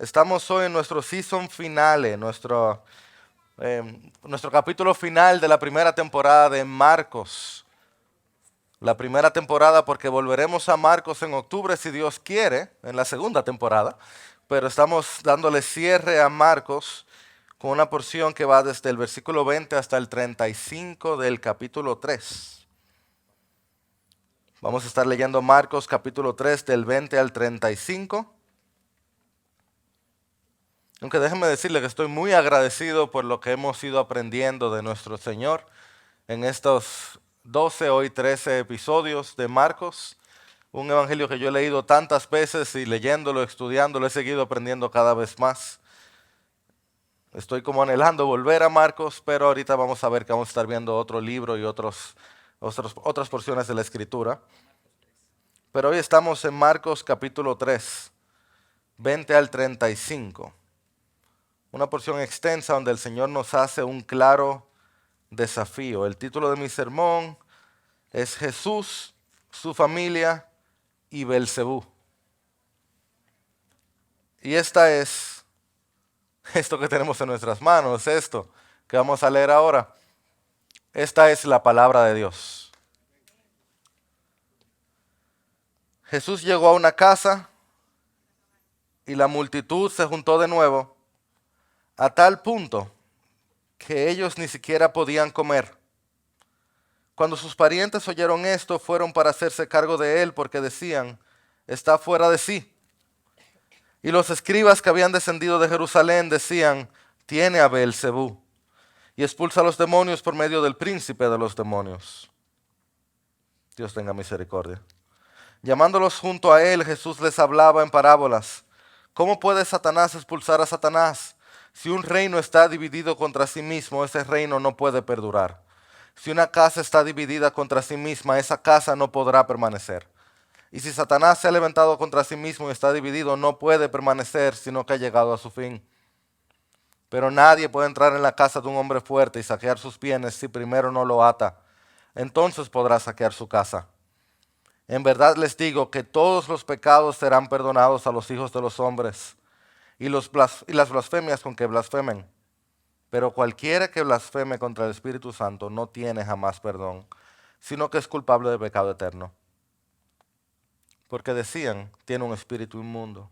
Estamos hoy en nuestro season finale, nuestro capítulo final de la primera temporada de Marcos. La primera temporada porque volveremos a Marcos en octubre si Dios quiere, en la segunda temporada. Pero estamos dándole cierre a Marcos con una porción que va desde el versículo 20 hasta el 35 del capítulo 3. Vamos a estar leyendo Marcos capítulo 3 del 20 al 35. Aunque déjenme decirle que estoy muy agradecido por lo que hemos ido aprendiendo de nuestro Señor en estos 12 hoy 13 episodios de Marcos. Un evangelio que yo he leído tantas veces y leyéndolo, estudiándolo, he seguido aprendiendo cada vez más. Estoy como anhelando volver a Marcos, pero ahorita vamos a ver que vamos a estar viendo otro libro y otras porciones de la Escritura. Pero hoy estamos en Marcos capítulo 3, 20 al 35. Una porción extensa donde el Señor nos hace un claro desafío. El título de mi sermón es Jesús, su familia y Belcebú. Y esto que tenemos en nuestras manos, esto que vamos a leer ahora. Esta es la palabra de Dios. Jesús llegó a una casa y la multitud se juntó de nuevo a tal punto que ellos ni siquiera podían comer. Cuando sus parientes oyeron esto, fueron para hacerse cargo de él porque decían, está fuera de sí. Y los escribas que habían descendido de Jerusalén decían, tiene a Beelzebú y expulsa a los demonios por medio del príncipe de los demonios. Dios tenga misericordia. Llamándolos junto a él, Jesús les hablaba en parábolas. ¿Cómo puede Satanás expulsar a Satanás? Si un reino está dividido contra sí mismo, ese reino no puede perdurar. Si una casa está dividida contra sí misma, esa casa no podrá permanecer. Y si Satanás se ha levantado contra sí mismo y está dividido, no puede permanecer, sino que ha llegado a su fin. Pero nadie puede entrar en la casa de un hombre fuerte y saquear sus bienes si primero no lo ata. Entonces podrá saquear su casa. En verdad les digo que todos los pecados serán perdonados a los hijos de los hombres y las blasfemias con que blasfemen. Pero cualquiera que blasfeme contra el Espíritu Santo no tiene jamás perdón, sino que es culpable de pecado eterno. Porque decían, tiene un espíritu inmundo.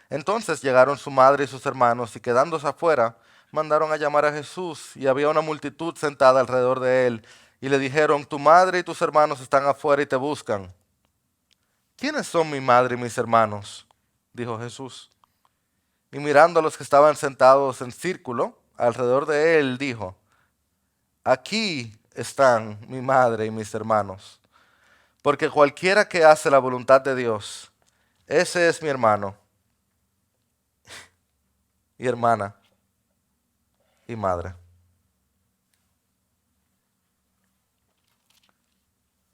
Entonces llegaron su madre y sus hermanos y quedándose afuera, mandaron a llamar a Jesús y había una multitud sentada alrededor de él y le dijeron, tu madre y tus hermanos están afuera y te buscan. ¿Quiénes son mi madre y mis hermanos? Dijo Jesús. Y mirando a los que estaban sentados en círculo alrededor de él, dijo, aquí están mi madre y mis hermanos, porque cualquiera que hace la voluntad de Dios, ese es mi hermano y hermana y madre.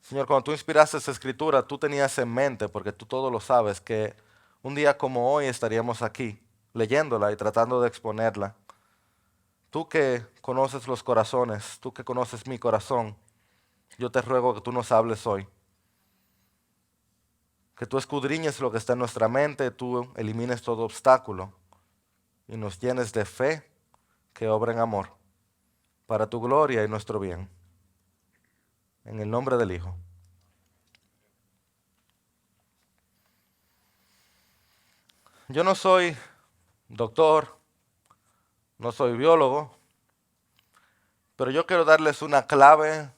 Señor, cuando tú inspiraste esa escritura, tú tenías en mente, porque tú todo lo sabes, que un día como hoy estaríamos aquí, leyéndola y tratando de exponerla. Tú que conoces los corazones, tú que conoces mi corazón, yo te ruego que tú nos hables hoy. Que tú escudriñes lo que está en nuestra mente, tú elimines todo obstáculo y nos llenes de fe que obra en amor, para tu gloria y nuestro bien. En el nombre del Hijo. Yo no soy doctor, no soy biólogo, pero yo quiero darles una clave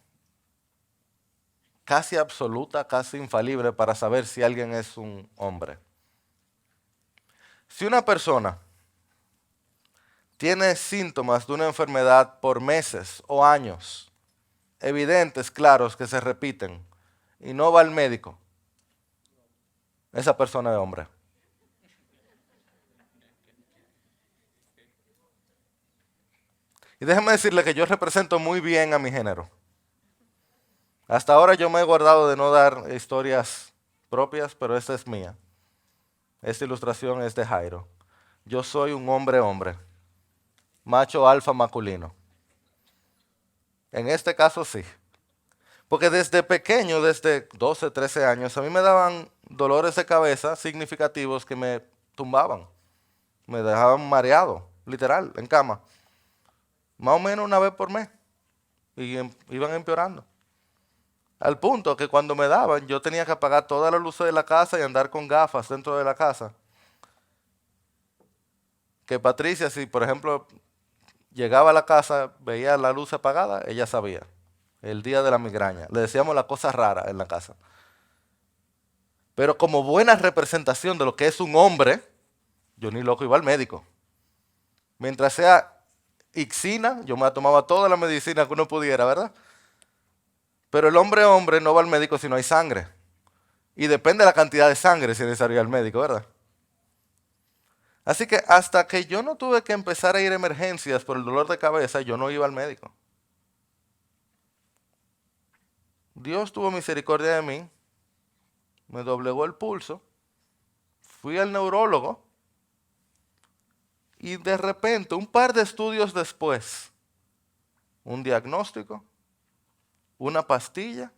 casi absoluta, casi infalible para saber si alguien es un hombre. Si una persona tiene síntomas de una enfermedad por meses o años, evidentes, claros, que se repiten, y no va al médico, esa persona es hombre. Y déjeme decirle que yo represento muy bien a mi género. Hasta ahora yo me he guardado de no dar historias propias, pero esta es mía. Esta ilustración es de Jairo. Yo soy un hombre hombre, macho alfa masculino. En este caso sí. Porque desde pequeño, desde 12, 13 años, a mí me daban dolores de cabeza significativos que me tumbaban, me dejaban mareado, literal, en cama. Más o menos una vez por mes. Y iban empeorando. Al punto que cuando me daban, yo tenía que apagar todas las luces de la casa y andar con gafas dentro de la casa. Que Patricia, si por ejemplo llegaba a la casa, veía la luz apagada, ella sabía. El día de la migraña. Le decíamos la cosa rara en la casa. Pero como buena representación de lo que es un hombre, yo ni loco iba al médico. Mientras sea Ixina, yo me tomaba toda la medicina que uno pudiera, ¿verdad? Pero el hombre no va al médico si no hay sangre. Y depende de la cantidad de sangre si es necesario ir al médico, ¿verdad? Así que hasta que yo no tuve que empezar a ir a emergencias por el dolor de cabeza, yo no iba al médico. Dios tuvo misericordia de mí, me doblegó el pulso, fui al neurólogo y de repente, un par de estudios después, un diagnóstico, una pastilla.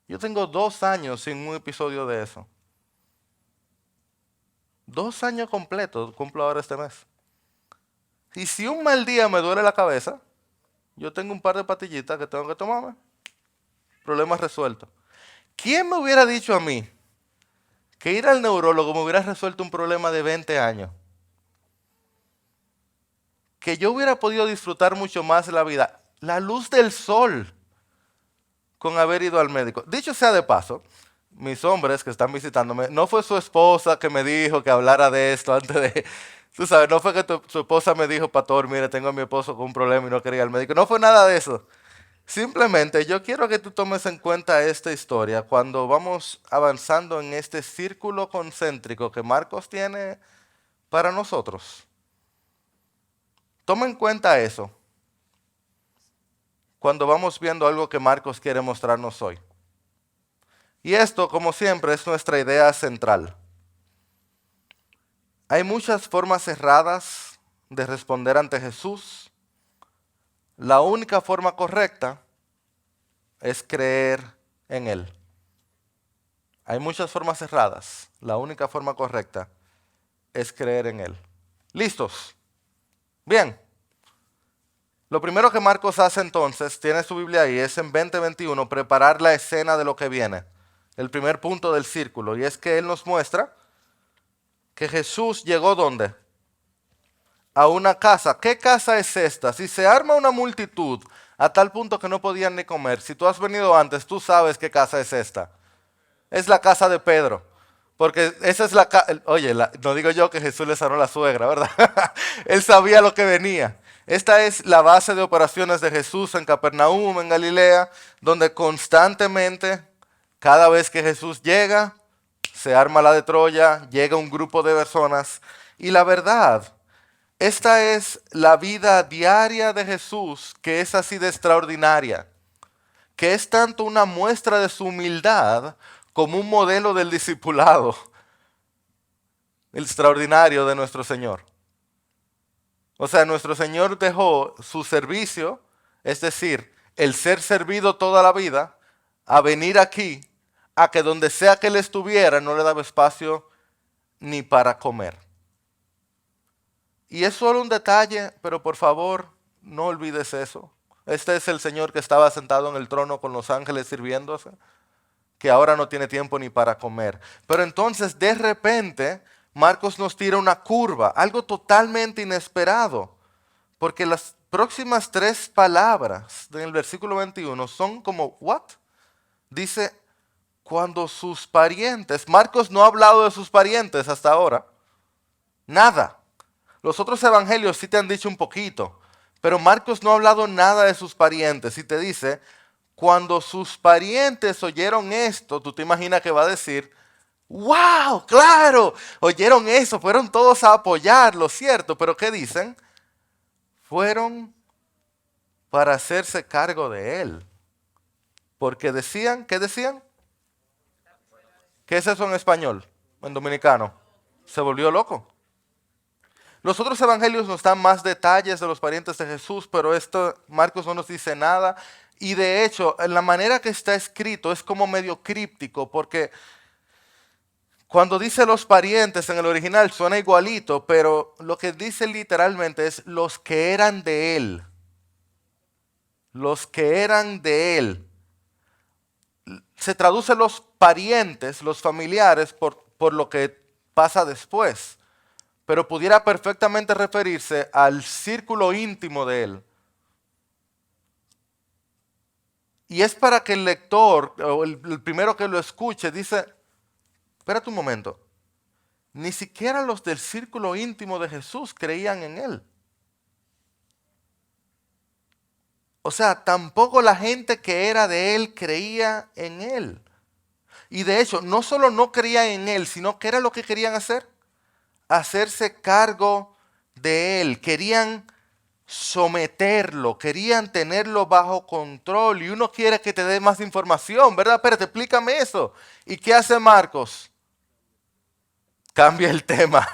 Yo tengo 2 años sin un episodio de eso. 2 años completos cumplo ahora este mes. Y si un mal día me duele la cabeza, yo tengo un par de pastillitas que tengo que tomarme. Problema resuelto. ¿Quién me hubiera dicho a mí que ir al neurólogo me hubiera resuelto un problema de 20 años? Que yo hubiera podido disfrutar mucho más la vida, la luz del sol, con haber ido al médico. Dicho sea de paso, mis hombres que están visitándome, no fue su esposa que me dijo que hablara de esto antes de... Tú sabes, no fue que su esposa me dijo, pastor, mire, tengo a mi esposo con un problema y no quería ir al médico. No fue nada de eso. Simplemente yo quiero que tú tomes en cuenta esta historia cuando vamos avanzando en este círculo concéntrico que Marcos tiene para nosotros. Toma en cuenta eso cuando vamos viendo algo que Marcos quiere mostrarnos hoy. Y esto, como siempre, es nuestra idea central. Hay muchas formas erradas de responder ante Jesús. La única forma correcta es creer en Él. Hay muchas formas erradas. La única forma correcta es creer en Él. ¿Listos? Bien. Lo primero que Marcos hace entonces, tiene su Biblia ahí, es en 20:21, preparar la escena de lo que viene. El primer punto del círculo. Y es que Él nos muestra que Jesús llegó ¿dónde? A una casa. ¿Qué casa es esta? Si se arma una multitud a tal punto que no podían ni comer, si tú has venido antes, tú sabes qué casa es esta. Es la casa de Pedro. Porque esa es la casa. Oye, no digo yo que Jesús le sanó a la suegra, ¿verdad? Él sabía lo que venía. Esta es la base de operaciones de Jesús en Capernaum, en Galilea, donde constantemente, cada vez que Jesús llega, se arma la de Troya, llega un grupo de personas. Y la verdad, esta es la vida diaria de Jesús, que es así de extraordinaria, que es tanto una muestra de su humildad como un modelo del discipulado extraordinario de nuestro Señor. O sea, nuestro Señor dejó su servicio, es decir, el ser servido toda la vida, a venir aquí, a que donde sea que Él estuviera no le daba espacio ni para comer. Y es solo un detalle, pero por favor, no olvides eso. Este es el Señor que estaba sentado en el trono con los ángeles sirviéndose, que ahora no tiene tiempo ni para comer. Pero entonces, de repente, Marcos nos tira una curva, algo totalmente inesperado, porque las próximas 3 palabras del versículo 21 son como, ¿what? Dice, cuando sus parientes, Marcos no ha hablado de sus parientes hasta ahora, nada. Los otros evangelios sí te han dicho un poquito, pero Marcos no ha hablado nada de sus parientes y te dice, cuando sus parientes oyeron esto, tú te imaginas que va a decir, ¡wow! ¡Claro! Oyeron eso, fueron todos a apoyarlo, ¿cierto? Pero ¿qué dicen? Fueron para hacerse cargo de él. Porque decían, ¿qué decían? ¿Qué es eso en español? En dominicano. Se volvió loco. Los otros evangelios nos dan más detalles de los parientes de Jesús, pero esto Marcos no nos dice nada. Y de hecho, en la manera que está escrito es como medio críptico, porque Cuando dice los parientes en el original suena igualito, pero lo que dice literalmente es los que eran de él. Los que eran de él. Se traduce los parientes, los familiares, por lo que pasa después. Pero pudiera perfectamente referirse al círculo íntimo de él. Y es para que el lector, o el primero que lo escuche, dice, espérate un momento, ni siquiera los del círculo íntimo de Jesús creían en él. O sea, tampoco la gente que era de él creía en él. Y de hecho, no solo no creía en él, sino que era lo que querían hacer. Hacerse cargo de él. Querían someterlo, querían tenerlo bajo control. Y uno quiere que te dé más información, ¿verdad? Espérate, explícame eso. ¿Y qué hace Marcos? Cambia el tema.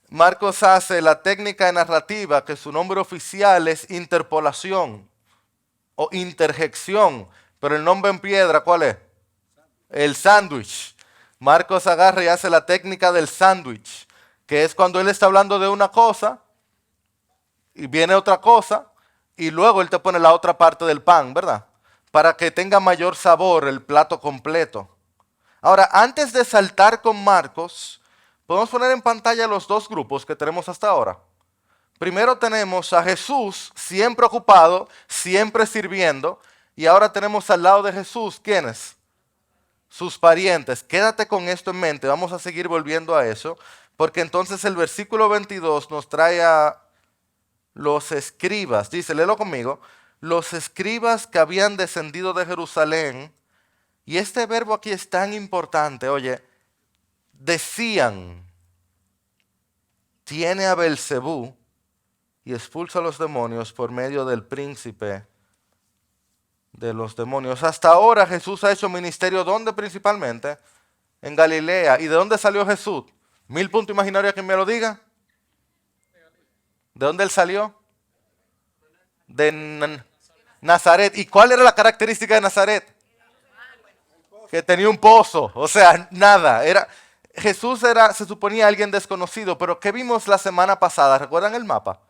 Marcos hace la técnica narrativa que su nombre oficial es interpolación o interjección, pero el nombre en piedra, ¿cuál es? El sándwich. Marcos agarra y hace la técnica del sándwich, que es cuando él está hablando de una cosa y viene otra cosa y luego él te pone la otra parte del pan, ¿verdad? Para que tenga mayor sabor el plato completo. Ahora, antes de saltar con Marcos, podemos poner en pantalla los dos grupos que tenemos hasta ahora. Primero tenemos a Jesús siempre ocupado, siempre sirviendo, y ahora tenemos al lado de Jesús, ¿quiénes? Sus parientes. Quédate con esto en mente, vamos a seguir volviendo a eso, porque entonces el versículo 22 nos trae a los escribas, dice, léelo conmigo, los escribas que habían descendido de Jerusalén, y este verbo aquí es tan importante, oye, decían, tiene a Belcebú y expulsa a los demonios por medio del príncipe de los demonios. Hasta ahora Jesús ha hecho ministerio, ¿dónde principalmente? En Galilea. ¿Y de dónde salió Jesús? 1000 puntos imaginarios, quien me lo diga. ¿De dónde él salió? De Nazaret. ¿Y cuál era la característica de Nazaret? Que tenía un pozo, o sea, nada. Jesús era, se suponía alguien desconocido, pero ¿qué vimos la semana pasada? ¿Recuerdan el mapa?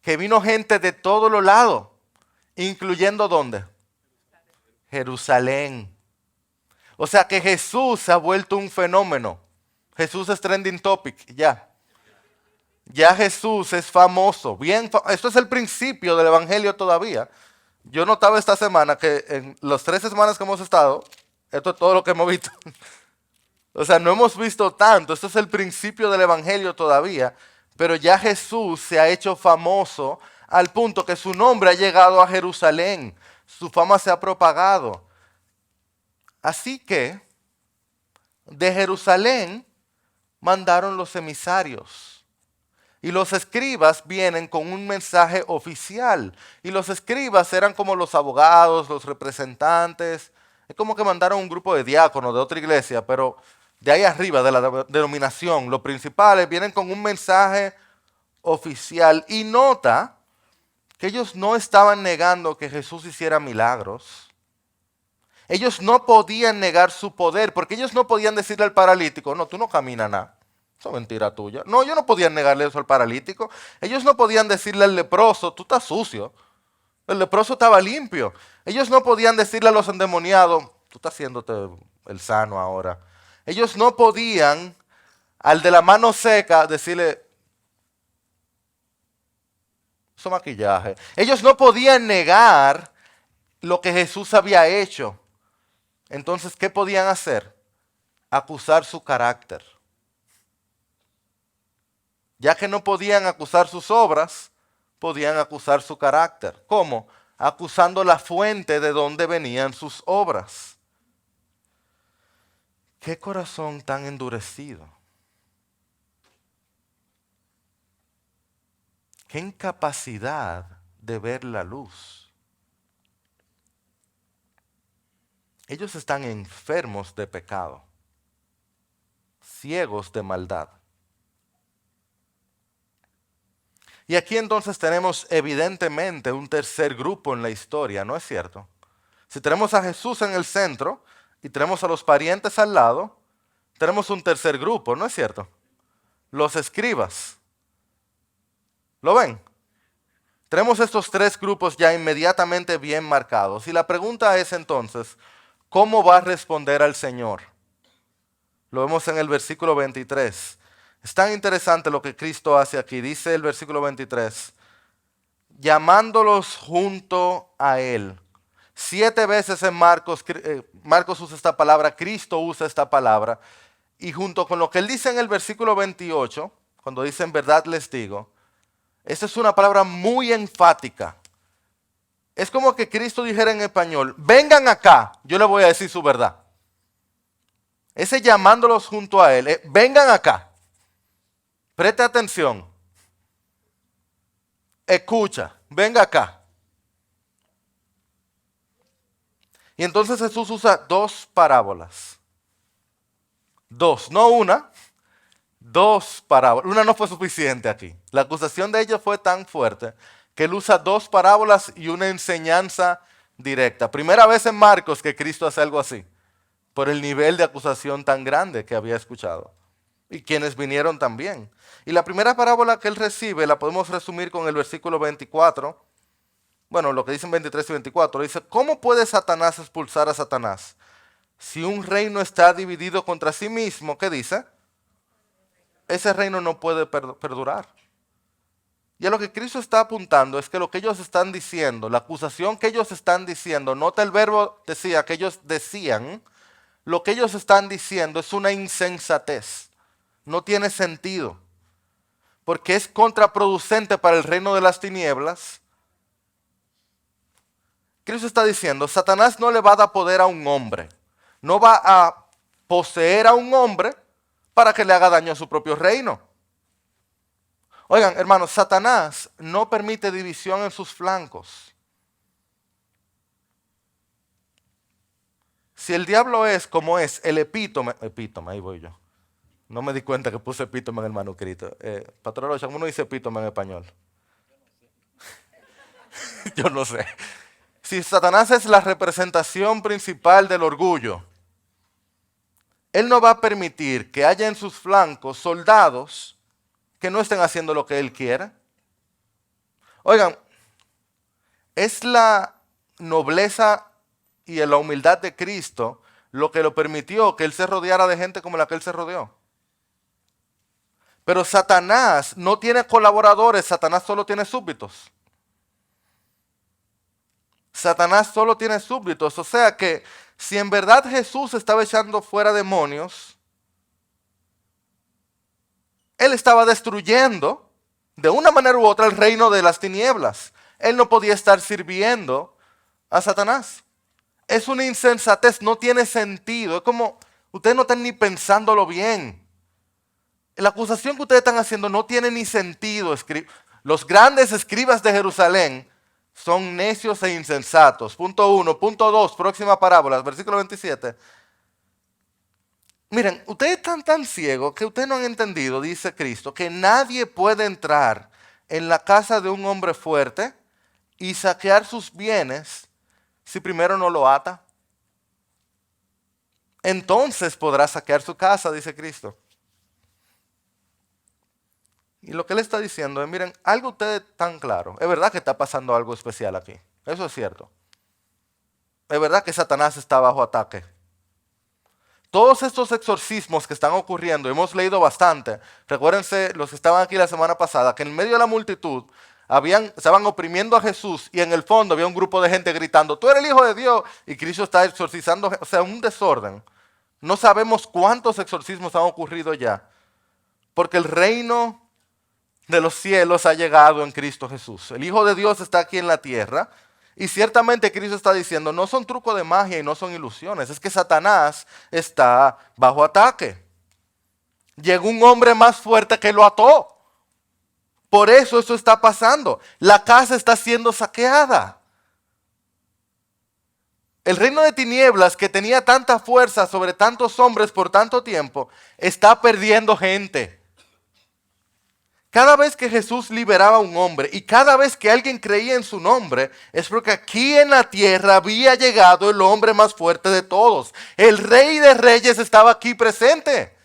Que vino gente de todos los lados, incluyendo ¿dónde? Jerusalén. O sea que Jesús se ha vuelto un fenómeno. Jesús es trending topic, ya. Ya Jesús es famoso. Bien, esto es el principio del evangelio todavía. Yo notaba esta semana que en las 3 semanas que hemos estado, esto es todo lo que hemos visto. O sea, no hemos visto tanto. Esto es el principio del evangelio todavía. Pero ya Jesús se ha hecho famoso al punto que su nombre ha llegado a Jerusalén. Su fama se ha propagado. Así que de Jerusalén mandaron los emisarios. Y los escribas vienen con un mensaje oficial. Y los escribas eran como los abogados, los representantes. Es como que mandaron un grupo de diáconos de otra iglesia, pero de ahí arriba, de la denominación. Los principales vienen con un mensaje oficial. Y nota que ellos no estaban negando que Jesús hiciera milagros. Ellos no podían negar su poder, porque ellos no podían decirle al paralítico, no, tú no caminas nada. Eso es mentira tuya. No, ellos no podían negarle eso al paralítico. Ellos no podían decirle al leproso, tú estás sucio. El leproso estaba limpio. Ellos no podían decirle a los endemoniados, tú estás haciéndote el sano ahora. Ellos no podían al de la mano seca decirle, eso es maquillaje. Ellos no podían negar lo que Jesús había hecho. Entonces, ¿qué podían hacer? Acusar su carácter. Ya que no podían acusar sus obras, podían acusar su carácter. ¿Cómo? Acusando la fuente de donde venían sus obras. ¿Qué corazón tan endurecido? ¿Qué incapacidad de ver la luz? Ellos están enfermos de pecado, ciegos de maldad. Y aquí entonces tenemos evidentemente un tercer grupo en la historia, ¿no es cierto? Si tenemos a Jesús en el centro y tenemos a los parientes al lado, tenemos un tercer grupo, ¿no es cierto? Los escribas. ¿Lo ven? Tenemos estos tres grupos ya inmediatamente bien marcados. Y la pregunta es entonces, ¿cómo va a responder al Señor? Lo vemos en el versículo 23. Es tan interesante lo que Cristo hace aquí. Dice el versículo 23, llamándolos junto a Él. 7 veces en Marcos, Marcos usa esta palabra, Cristo usa esta palabra. Y junto con lo que Él dice en el versículo 28, cuando dice en verdad les digo, esta es una palabra muy enfática. Es como que Cristo dijera en español, vengan acá, yo les voy a decir su verdad. Ese llamándolos junto a Él, vengan acá, preste atención, escucha, venga acá. Y entonces Jesús usa 2 parábolas. 2, no una, 2 parábolas. Una no fue suficiente aquí. La acusación de ella fue tan fuerte que él usa 2 parábolas y una enseñanza directa. Primera vez en Marcos que Cristo hace algo así, por el nivel de acusación tan grande que había escuchado. Y quienes vinieron también. Y la primera parábola que él recibe la podemos resumir con el versículo 24. Bueno, lo que dicen 23 y 24. Dice, ¿cómo puede Satanás expulsar a Satanás? Si un reino está dividido contra sí mismo, ¿qué dice? Ese reino no puede perdurar. Y a lo que Cristo está apuntando es que lo que ellos están diciendo, la acusación que ellos están diciendo, nota el verbo decía, que ellos decían, lo que ellos están diciendo es una insensatez. No tiene sentido. Porque es contraproducente para el reino de las tinieblas. Cristo está diciendo, Satanás no le va a dar poder a un hombre. No va a poseer a un hombre para que le haga daño a su propio reino. Oigan, hermanos, Satanás no permite división en sus flancos. Si el diablo es como es el epítome, ahí voy yo. No me di cuenta que puse epítome en el manuscrito. Pastor Rocha, ¿cómo uno dice epítome en español? Yo no sé. Si Satanás es la representación principal del orgullo, él no va a permitir que haya en sus flancos soldados que no estén haciendo lo que él quiere. Oigan, es la nobleza y la humildad de Cristo lo que lo permitió que él se rodeara de gente como la que él se rodeó. Pero Satanás no tiene colaboradores, Satanás solo tiene súbditos. Satanás solo tiene súbditos, o sea que si en verdad Jesús estaba echando fuera demonios, él estaba destruyendo de una manera u otra el reino de las tinieblas. Él no podía estar sirviendo a Satanás. Es una insensatez, no tiene sentido. Es como, ustedes no están ni pensándolo bien. La acusación que ustedes están haciendo no tiene ni sentido. Los grandes escribas de Jerusalén son necios e insensatos. Punto 1. Punto 2, próxima parábola, versículo 27. Miren, ustedes están tan ciegos que ustedes no han entendido, dice Cristo, que nadie puede entrar en la casa de un hombre fuerte y saquear sus bienes si primero no lo ata. Entonces podrá saquear su casa, dice Cristo. Y lo que él está diciendo es, miren, algo ustedes tan claro. Es verdad que está pasando algo especial aquí. Eso es cierto. Es verdad que Satanás está bajo ataque. Todos estos exorcismos que están ocurriendo, hemos leído bastante. Recuérdense los que estaban aquí la semana pasada, que en medio de la multitud estaban oprimiendo a Jesús y en el fondo había un grupo de gente gritando, tú eres el Hijo de Dios, y Cristo está exorcizando, o sea, un desorden. No sabemos cuántos exorcismos han ocurrido ya, porque el reino de los cielos ha llegado en Cristo Jesús. El Hijo de Dios está aquí en la tierra. Y ciertamente Cristo está diciendo, no son trucos de magia y no son ilusiones. Es que Satanás está bajo ataque. Llegó un hombre más fuerte que lo ató. Por eso está pasando. La casa está siendo saqueada. El reino de tinieblas que tenía tanta fuerza sobre tantos hombres por tanto tiempo, está perdiendo gente. Cada vez que Jesús liberaba a un hombre y cada vez que alguien creía en su nombre, es porque aquí en la tierra había llegado el hombre más fuerte de todos. El Rey de Reyes estaba aquí presente.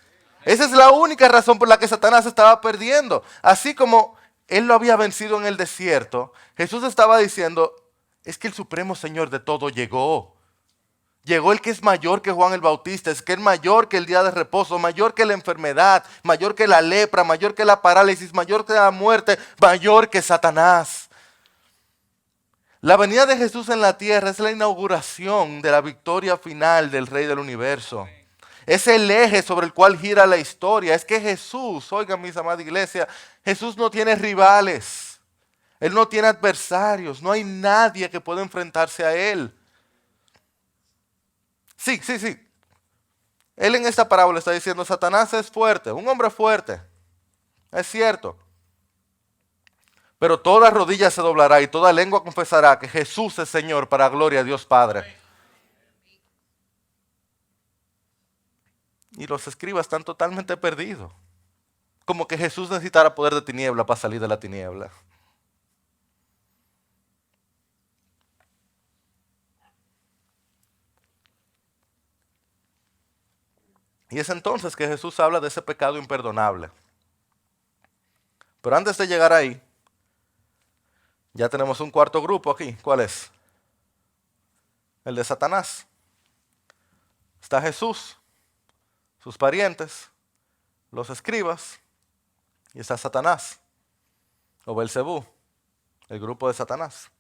Esa es la única razón por la que Satanás estaba perdiendo. Así como él lo había vencido en el desierto, Jesús estaba diciendo, es que el Supremo Señor de todo llegó. Llegó el que es mayor que Juan el Bautista, es que es mayor que el día de reposo, mayor que la enfermedad, mayor que la lepra, mayor que la parálisis, mayor que la muerte, mayor que Satanás. La venida de Jesús en la tierra es la inauguración de la victoria final del Rey del Universo. Es el eje sobre el cual gira la historia. Es que Jesús, oigan mis amadas iglesias, Jesús no tiene rivales. Él no tiene adversarios. No hay nadie que pueda enfrentarse a Él. Sí. Él en esta parábola está diciendo, Satanás es fuerte, un hombre fuerte. Es cierto. Pero toda rodilla se doblará y toda lengua confesará que Jesús es Señor para gloria a Dios Padre. Y los escribas están totalmente perdidos. Como que Jesús necesitara poder de tiniebla para salir de la tiniebla. Y es entonces que Jesús habla de ese pecado imperdonable. Pero antes de llegar ahí, ya tenemos un cuarto grupo aquí. ¿Cuál es? El de Satanás. Está Jesús, sus parientes, los escribas, y está Satanás, o Belcebú, el grupo de Satanás.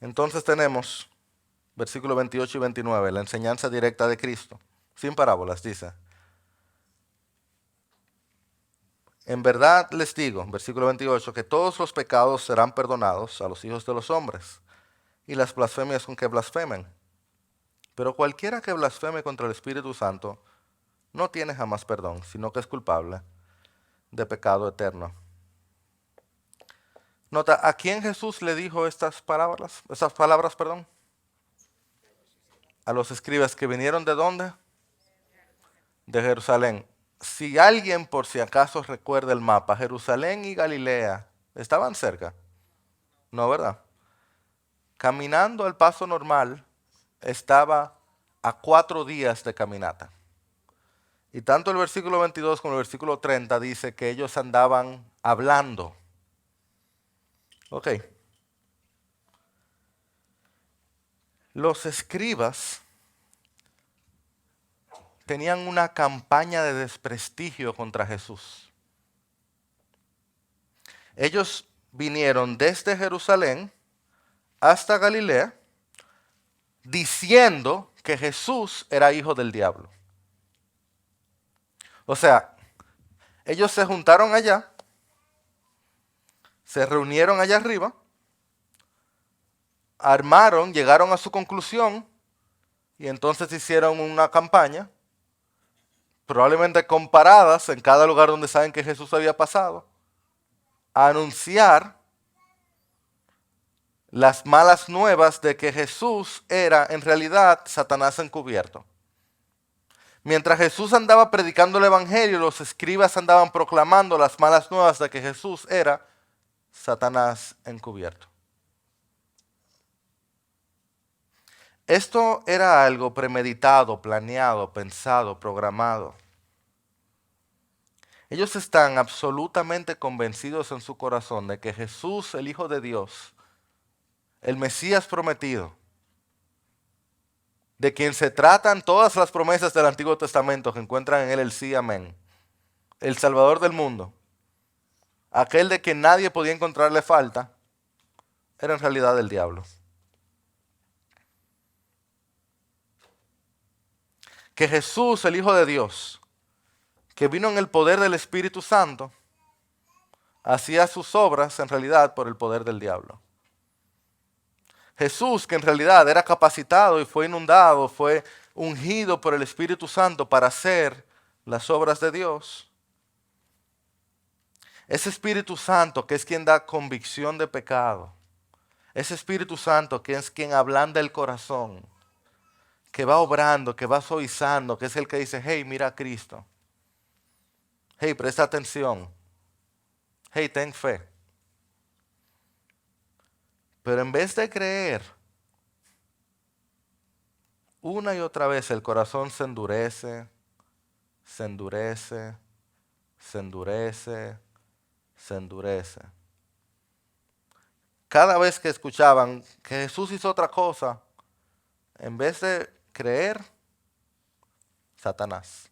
Entonces tenemos, versículos 28 y 29, la enseñanza directa de Cristo, sin parábolas, dice. En verdad les digo, versículo 28, que todos los pecados serán perdonados a los hijos de los hombres, y las blasfemias con que blasfemen. Pero cualquiera que blasfeme contra el Espíritu Santo no tiene jamás perdón, sino que es culpable de pecado eterno. Nota, ¿a quién Jesús le dijo estas palabras? A los escribas que vinieron ¿de dónde? De Jerusalén. Si alguien por si acaso recuerda el mapa, Jerusalén y Galilea estaban cerca. No, ¿verdad? Caminando al paso normal estaba a 4 días de caminata. Y tanto el versículo 22 como el versículo 30 dice que ellos andaban hablando. Ok. Los escribas tenían una campaña de desprestigio contra Jesús. Ellos vinieron desde Jerusalén hasta Galilea diciendo que Jesús era hijo del diablo. O sea, ellos se juntaron allá, se reunieron allá arriba, armaron, llegaron a su conclusión y entonces hicieron una campaña, probablemente con paradas en cada lugar donde saben que Jesús había pasado, a anunciar las malas nuevas de que Jesús era en realidad Satanás encubierto. Mientras Jesús andaba predicando el evangelio, los escribas andaban proclamando las malas nuevas de que Jesús era Satanás encubierto. Esto era algo premeditado, planeado, pensado, programado. Ellos están absolutamente convencidos en su corazón de que Jesús, el Hijo de Dios, el Mesías prometido, de quien se tratan todas las promesas del Antiguo Testamento que encuentran en él el sí, amén, el Salvador del mundo, aquel de quien nadie podía encontrarle falta, era en realidad el diablo. Que Jesús, el Hijo de Dios, que vino en el poder del Espíritu Santo, hacía sus obras en realidad por el poder del diablo. Jesús, que en realidad era capacitado y fue inundado, fue ungido por el Espíritu Santo para hacer las obras de Dios. Ese Espíritu Santo que es quien da convicción de pecado. Ese Espíritu Santo que es quien ablanda el corazón, que va obrando, que va suavizando, que es el que dice, hey, mira a Cristo. Hey, presta atención. Hey, ten fe. Pero en vez de creer, una y otra vez el corazón se endurece, se endurece, se endurece, se endurece. Cada vez que escuchaban que Jesús hizo otra cosa, en vez de creer, Satanás.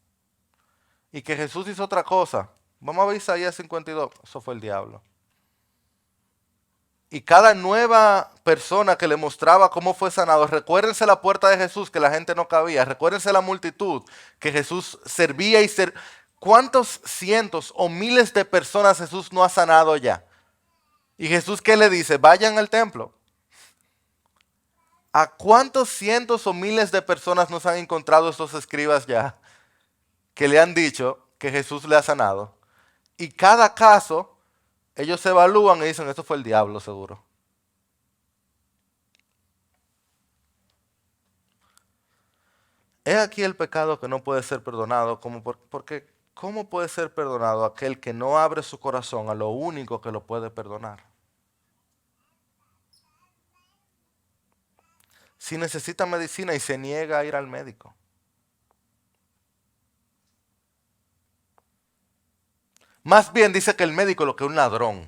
Y que Jesús hizo otra cosa. Vamos a ver Isaías 52. Eso fue el diablo. Y cada nueva persona que le mostraba cómo fue sanado, recuérdense la puerta de Jesús que la gente no cabía, recuérdense la multitud que Jesús servía y ¿cuántos cientos o miles de personas Jesús no ha sanado ya? Y Jesús, ¿qué le dice? Vayan al templo. ¿A cuántos cientos o miles de personas nos han encontrado estos escribas ya que le han dicho que Jesús le ha sanado? Y cada caso, ellos se evalúan y dicen, esto fue el diablo seguro. He aquí el pecado que no puede ser perdonado, porque ¿cómo puede ser perdonado aquel que no abre su corazón a lo único que lo puede perdonar? Si necesita medicina y se niega a ir al médico. Más bien dice que el médico lo que es un ladrón.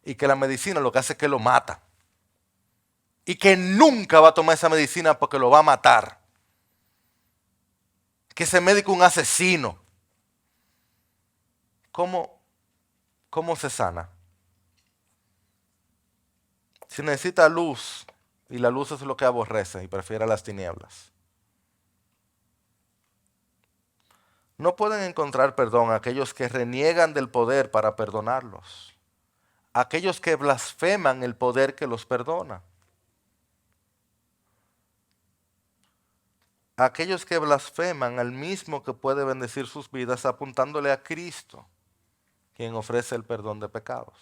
Y que la medicina lo que hace es que lo mata. Y que nunca va a tomar esa medicina porque lo va a matar. Que ese médico es un asesino. ¿Cómo, cómo se sana? Si necesita luz, y la luz es lo que aborrece y prefiere las tinieblas. No pueden encontrar perdón aquellos que reniegan del poder para perdonarlos. Aquellos que blasfeman el poder que los perdona. Aquellos que blasfeman al mismo que puede bendecir sus vidas apuntándole a Cristo, quien ofrece el perdón de pecados.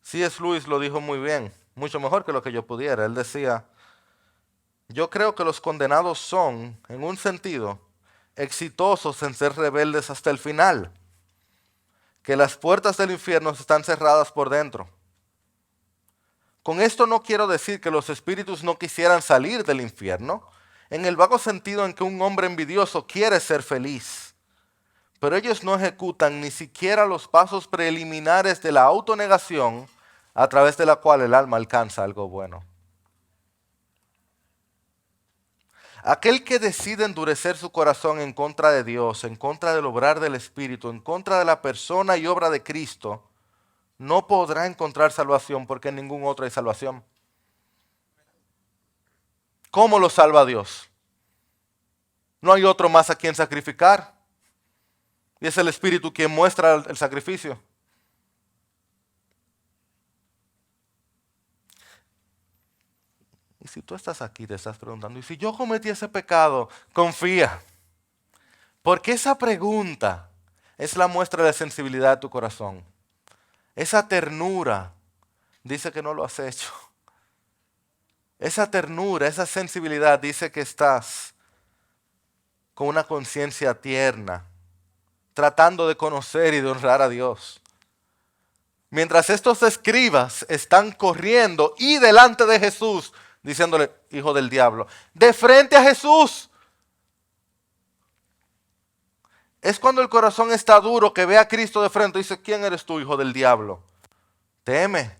C.S. Lewis lo dijo muy bien, mucho mejor que lo que yo pudiera. Él decía, yo creo que los condenados son, en un sentido, exitosos en ser rebeldes hasta el final, que las puertas del infierno están cerradas por dentro. Con esto no quiero decir que los espíritus no quisieran salir del infierno, en el vago sentido en que un hombre envidioso quiere ser feliz. Pero ellos no ejecutan ni siquiera los pasos preliminares de la autonegación a través de la cual el alma alcanza algo bueno. Aquel que decide endurecer su corazón en contra de Dios, en contra del obrar del Espíritu, en contra de la persona y obra de Cristo, no podrá encontrar salvación porque en ningún otro hay salvación. ¿Cómo lo salva Dios? No hay otro más a quien sacrificar. Y es el Espíritu quien muestra el sacrificio. Y si tú estás aquí, te estás preguntando, ¿y si yo cometí ese pecado? Confía. Porque esa pregunta es la muestra de sensibilidad de tu corazón. Esa ternura dice que no lo has hecho. Esa ternura, esa sensibilidad dice que estás con una conciencia tierna, tratando de conocer y de honrar a Dios. Mientras estos escribas están corriendo y delante de Jesús, diciéndole, hijo del diablo, de frente a Jesús. Es cuando el corazón está duro que ve a Cristo de frente y dice, ¿quién eres tú, hijo del diablo? Teme.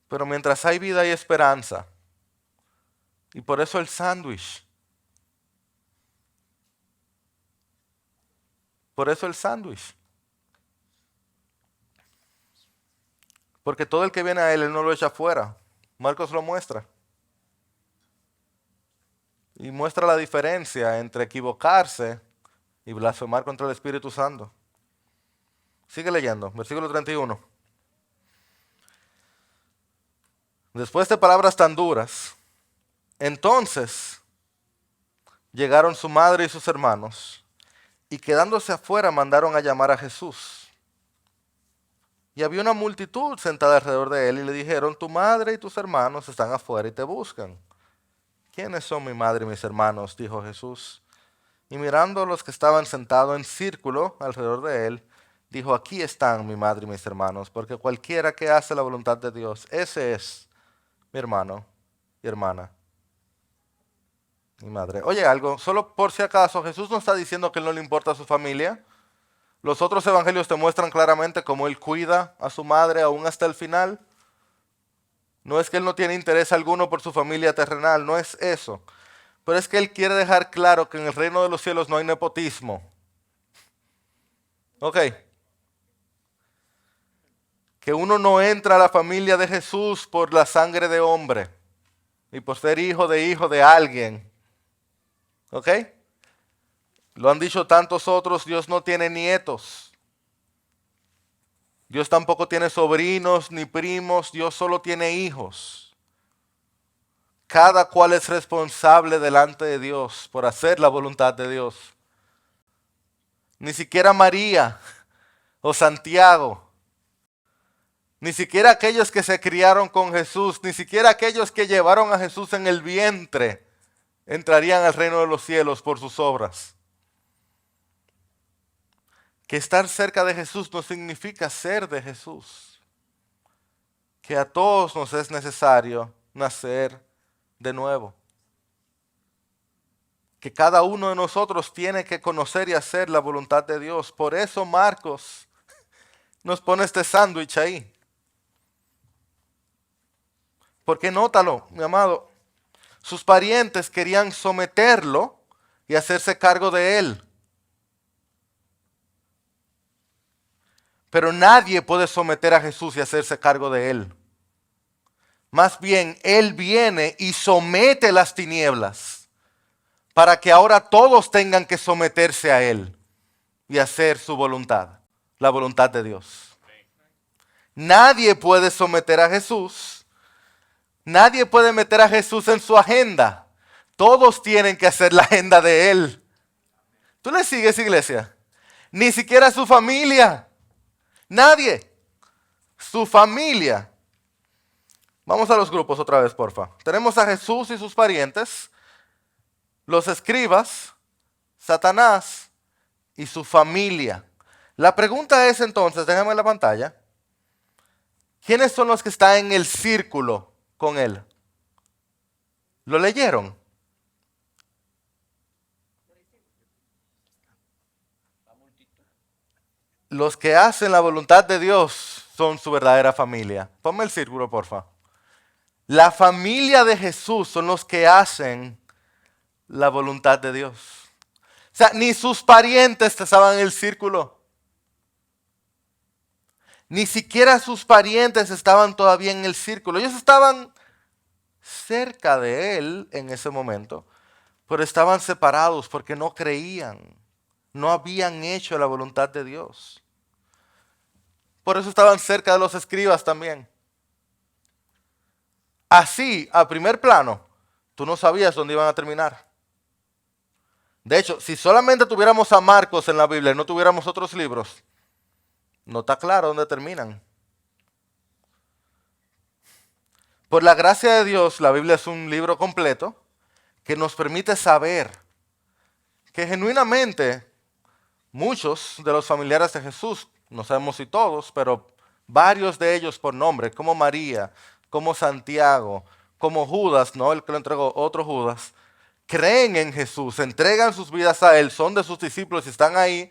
Pero mientras hay vida hay esperanza. Y por eso el sándwich. Por eso el sándwich. Porque todo el que viene a él no lo echa fuera. Marcos lo muestra. Y muestra la diferencia entre equivocarse y blasfemar contra el Espíritu Santo. Sigue leyendo, versículo 31. Después de palabras tan duras, entonces llegaron su madre y sus hermanos, y quedándose afuera mandaron a llamar a Jesús. Y había una multitud sentada alrededor de él y le dijeron, tu madre y tus hermanos están afuera y te buscan. ¿quiénes son mi madre y mis hermanos?, dijo Jesús. Y mirando a los que estaban sentados en círculo alrededor de él, dijo, aquí están mi madre y mis hermanos, porque cualquiera que hace la voluntad de Dios, ese es mi hermano y hermana, mi madre. Oye algo, solo por si acaso, Jesús no está diciendo que él no le importa a su familia. Los otros evangelios te muestran claramente cómo él cuida a su madre aún hasta el final. No es que él no tiene interés alguno por su familia terrenal, no es eso. Pero es que él quiere dejar claro que en el reino de los cielos no hay nepotismo. Ok. Que uno no entra a la familia de Jesús por la sangre de hombre y por ser hijo de alguien. ¿Ok? Lo han dicho tantos otros, Dios no tiene nietos. Dios tampoco tiene sobrinos ni primos, Dios solo tiene hijos. Cada cual es responsable delante de Dios por hacer la voluntad de Dios. Ni siquiera María o Santiago, ni siquiera aquellos que se criaron con Jesús, ni siquiera aquellos que llevaron a Jesús en el vientre, entrarían al reino de los cielos por sus obras. Que estar cerca de Jesús no significa ser de Jesús. Que a todos nos es necesario nacer de nuevo. Que cada uno de nosotros tiene que conocer y hacer la voluntad de Dios. Por eso Marcos nos pone este sándwich ahí. Porque nótalo, mi amado, sus parientes querían someterlo y hacerse cargo de él. Pero nadie puede someter a Jesús y hacerse cargo de él. Más bien, él viene y somete las tinieblas para que ahora todos tengan que someterse a él y hacer su voluntad, la voluntad de Dios. Nadie puede someter a Jesús. Nadie puede meter a Jesús en su agenda. Todos tienen que hacer la agenda de él. ¿Tú le sigues, iglesia? Ni siquiera su familia. Nadie. Su familia. Vamos a los grupos otra vez, porfa. Tenemos a Jesús y sus parientes, los escribas, Satanás y su familia. La pregunta es entonces, déjame en la pantalla, ¿quiénes son los que están en el círculo con él? ¿Lo leyeron? Los que hacen la voluntad de Dios son su verdadera familia. Ponme el círculo, porfa. La familia de Jesús son los que hacen la voluntad de Dios. O sea, ni sus parientes estaban en el círculo. Ni siquiera sus parientes estaban todavía en el círculo. Ellos estaban cerca de él en ese momento, pero estaban separados porque no creían. No habían hecho la voluntad de Dios. Por eso estaban cerca de los escribas también. Así, a primer plano, tú no sabías dónde iban a terminar. De hecho, si solamente tuviéramos a Marcos en la Biblia y no tuviéramos otros libros, no está claro dónde terminan. Por la gracia de Dios, la Biblia es un libro completo que nos permite saber que genuinamente muchos de los familiares de Jesús, no sabemos si todos, pero varios de ellos por nombre, como María, como Santiago, como Judas, no el que lo entregó, otro Judas, creen en Jesús, entregan sus vidas a Él, son de sus discípulos y están ahí,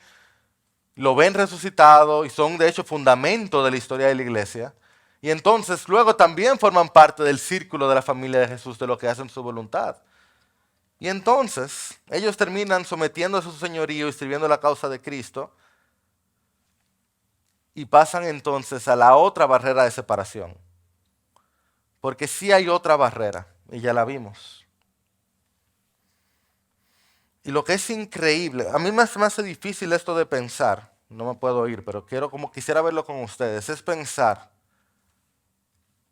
lo ven resucitado y son de hecho fundamento de la historia de la iglesia. Y entonces luego también forman parte del círculo de la familia de Jesús, de lo que hacen su voluntad. Y entonces ellos terminan sometiéndose a su señorío y sirviendo la causa de Cristo. Y pasan entonces a la otra barrera de separación. Porque sí hay otra barrera, y ya la vimos. Y lo que es increíble, a mí me hace difícil esto de pensar, no me puedo ir, pero quisiera verlo con ustedes, es pensar.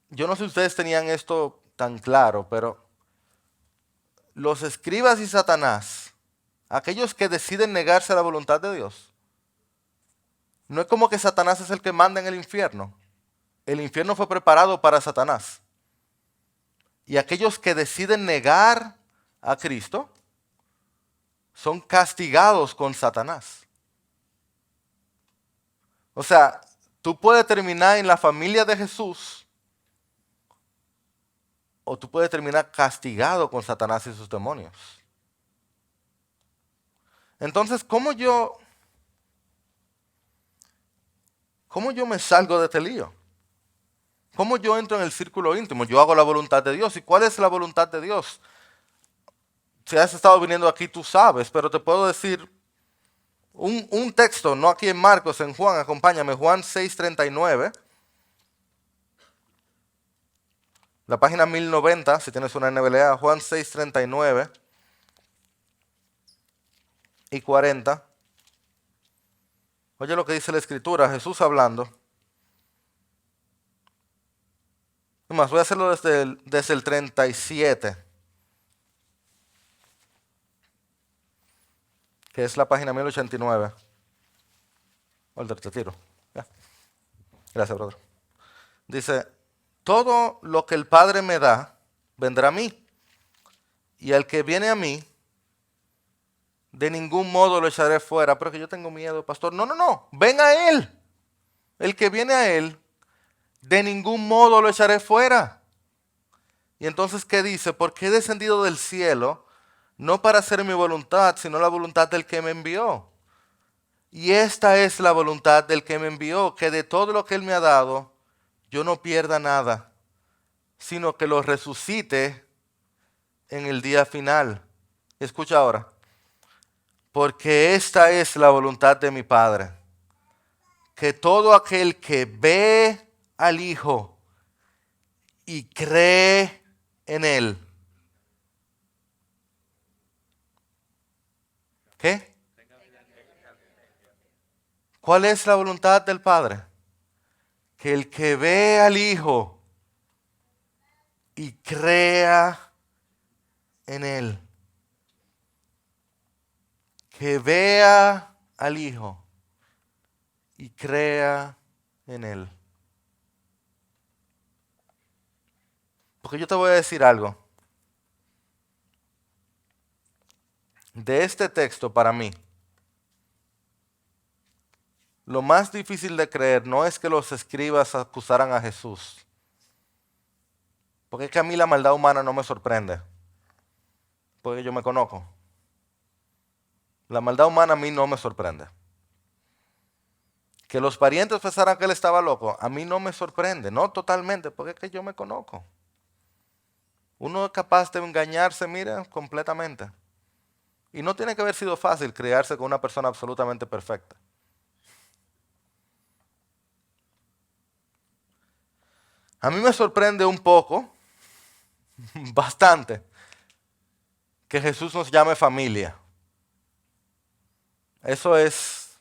Yo no sé si ustedes tenían esto tan claro, pero los escribas y Satanás, aquellos que deciden negarse a la voluntad de Dios, no es como que Satanás es el que manda en el infierno. El infierno fue preparado para Satanás. Y aquellos que deciden negar a Cristo son castigados con Satanás. O sea, tú puedes terminar en la familia de Jesús o tú puedes terminar castigado con Satanás y sus demonios. Entonces, ¿cómo yo me salgo de este lío? ¿Cómo yo entro en el círculo íntimo? Yo hago la voluntad de Dios. ¿Y cuál es la voluntad de Dios? Si has estado viniendo aquí, tú sabes, pero te puedo decir un texto, no aquí en Marcos, en Juan, acompáñame, Juan 6:39. La página 1090, si tienes una NBLA, Juan 6:39 y 40. Oye lo que dice la Escritura, Jesús hablando. Más, voy a hacerlo desde el 37, que es la página 1089. Walter, te tiro. Ya. Gracias, brother. Dice, todo lo que el Padre me da, vendrá a mí. Y al que viene a mí, de ningún modo lo echaré fuera. Pero que yo tengo miedo, pastor. No. Ven a Él. El que viene a Él, de ningún modo lo echaré fuera. Y entonces, ¿qué dice? Porque he descendido del cielo, no para hacer mi voluntad, sino la voluntad del que me envió. Y esta es la voluntad del que me envió, que de todo lo que Él me ha dado, yo no pierda nada, sino que lo resucite en el día final. Escucha ahora. Porque esta es la voluntad de mi Padre, que todo aquel que ve al Hijo y cree en Él. ¿Qué? ¿Cuál es la voluntad del Padre? Que el que ve al Hijo y crea en Él. Que vea al Hijo y crea en Él. Porque yo te voy a decir algo. De este texto para mí, lo más difícil de creer no es que los escribas acusaran a Jesús. Porque es que a mí la maldad humana no me sorprende. Porque yo me conozco. La maldad humana a mí no me sorprende. Que los parientes pensaran que él estaba loco, a mí no me sorprende. No totalmente, porque es que yo me conozco. Uno es capaz de engañarse, mira, completamente. Y no tiene que haber sido fácil criarse con una persona absolutamente perfecta. A mí me sorprende un poco, bastante, que Jesús nos llame familia. Eso es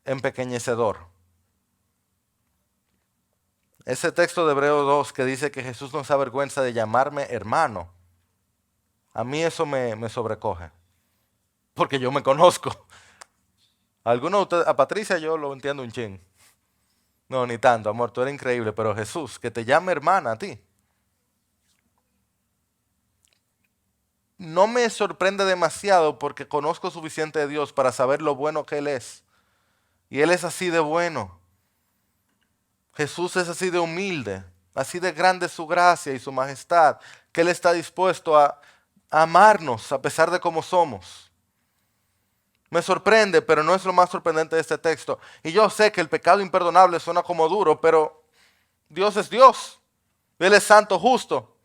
empequeñecedor. Ese texto de Hebreos 2 que dice que Jesús no se avergüenza de llamarme hermano, a mí eso me sobrecoge, porque yo me conozco. Algunos de ustedes, a Patricia yo lo entiendo un chin. No, ni tanto, amor, tú eres increíble, pero Jesús, que te llame hermana a ti. No me sorprende demasiado porque conozco suficiente de Dios para saber lo bueno que Él es. Y Él es así de bueno. Jesús es así de humilde, así de grande es su gracia y su majestad, que Él está dispuesto a amarnos a pesar de cómo somos. Me sorprende, pero no es lo más sorprendente de este texto. Y yo sé que el pecado imperdonable suena como duro, pero Dios es Dios. Él es santo, justo.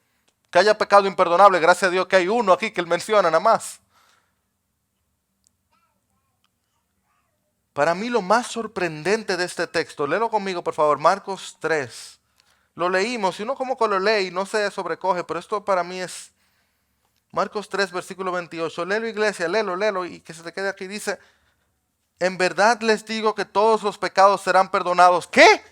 Que haya pecado imperdonable, gracias a Dios que hay uno aquí que Él menciona nada más. Para mí lo más sorprendente de este texto, léelo conmigo por favor, Marcos 3. Lo leímos y uno como que lo lee y no se sobrecoge, pero esto para mí es Marcos 3, versículo 28. Léelo, iglesia, léelo y que se te quede aquí. Dice, en verdad les digo que todos los pecados serán perdonados. ¿Qué?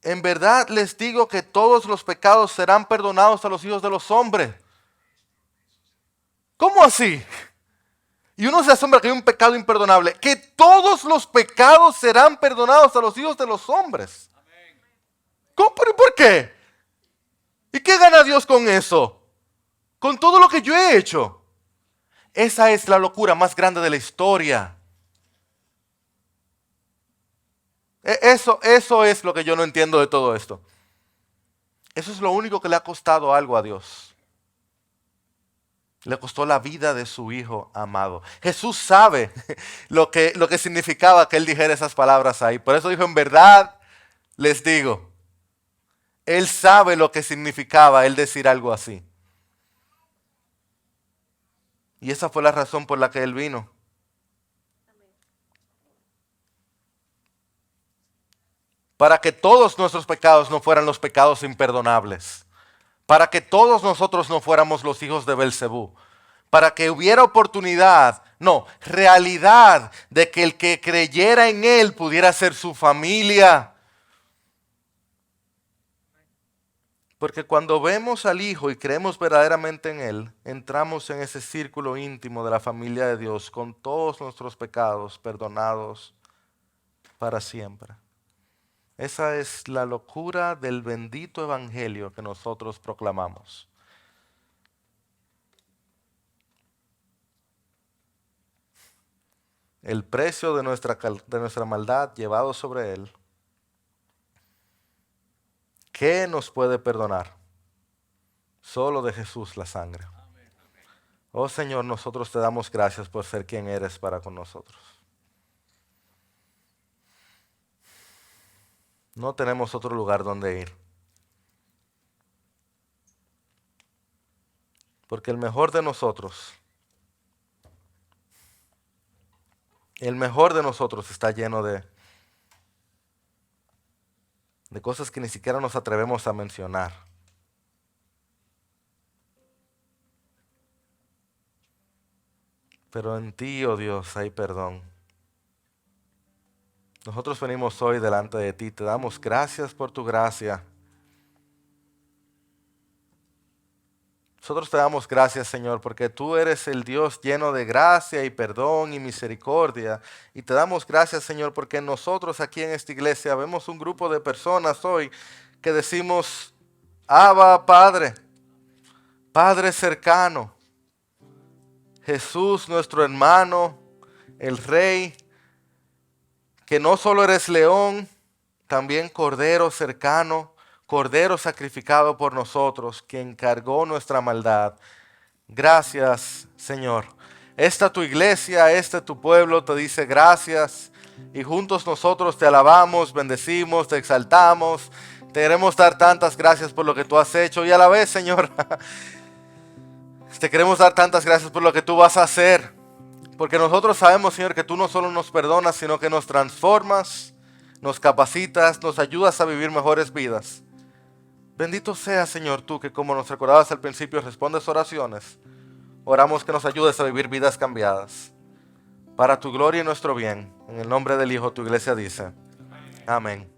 En verdad les digo que todos los pecados serán perdonados a los hijos de los hombres. ¿Cómo así? Y uno se asombra que hay un pecado imperdonable. Que todos los pecados serán perdonados a los hijos de los hombres. ¿Cómo? ¿Por qué? ¿Y qué gana Dios con eso? Con todo lo que yo he hecho. Esa es la locura más grande de la historia. Eso es lo que yo no entiendo de todo esto. Eso es lo único que le ha costado algo a Dios. Le costó la vida de su hijo amado. Jesús sabe lo que significaba que él dijera esas palabras ahí. Por eso dijo, en verdad les digo. Él sabe lo que significaba él decir algo así. Y esa fue la razón por la que él vino. Para que todos nuestros pecados no fueran los pecados imperdonables. Para que todos nosotros no fuéramos los hijos de Belcebú. Para que hubiera oportunidad, no, realidad de que el que creyera en él pudiera ser su familia. Porque cuando vemos al Hijo y creemos verdaderamente en Él, entramos en ese círculo íntimo de la familia de Dios con todos nuestros pecados perdonados para siempre. Esa es la locura del bendito evangelio que nosotros proclamamos. El precio de nuestra maldad llevado sobre Él. ¿Qué nos puede perdonar? Solo de Jesús la sangre. Oh Señor, nosotros te damos gracias por ser quien eres para con nosotros. No tenemos otro lugar donde ir. Porque el mejor de nosotros está lleno de cosas que ni siquiera nos atrevemos a mencionar. Pero en ti, oh Dios, hay perdón. Nosotros venimos hoy delante de ti, te damos gracias por tu gracia. Nosotros te damos gracias, Señor, porque tú eres el Dios lleno de gracia y perdón y misericordia. Y te damos gracias, Señor, porque nosotros aquí en esta iglesia vemos un grupo de personas hoy que decimos, Abba, Padre, Padre cercano, Jesús nuestro hermano, el Rey, que no solo eres león, también cordero cercano, cordero sacrificado por nosotros, quien cargó nuestra maldad. Gracias, Señor. Esta tu iglesia, este tu pueblo te dice gracias y juntos nosotros te alabamos, bendecimos, te exaltamos. Te queremos dar tantas gracias por lo que tú has hecho y a la vez, Señor, te queremos dar tantas gracias por lo que tú vas a hacer. Porque nosotros sabemos, Señor, que tú no solo nos perdonas, sino que nos transformas, nos capacitas, nos ayudas a vivir mejores vidas. Bendito sea, Señor, tú que como nos recordabas al principio respondes oraciones. Oramos que nos ayudes a vivir vidas cambiadas. Para tu gloria y nuestro bien. En el nombre del Hijo, tu iglesia dice. Amén.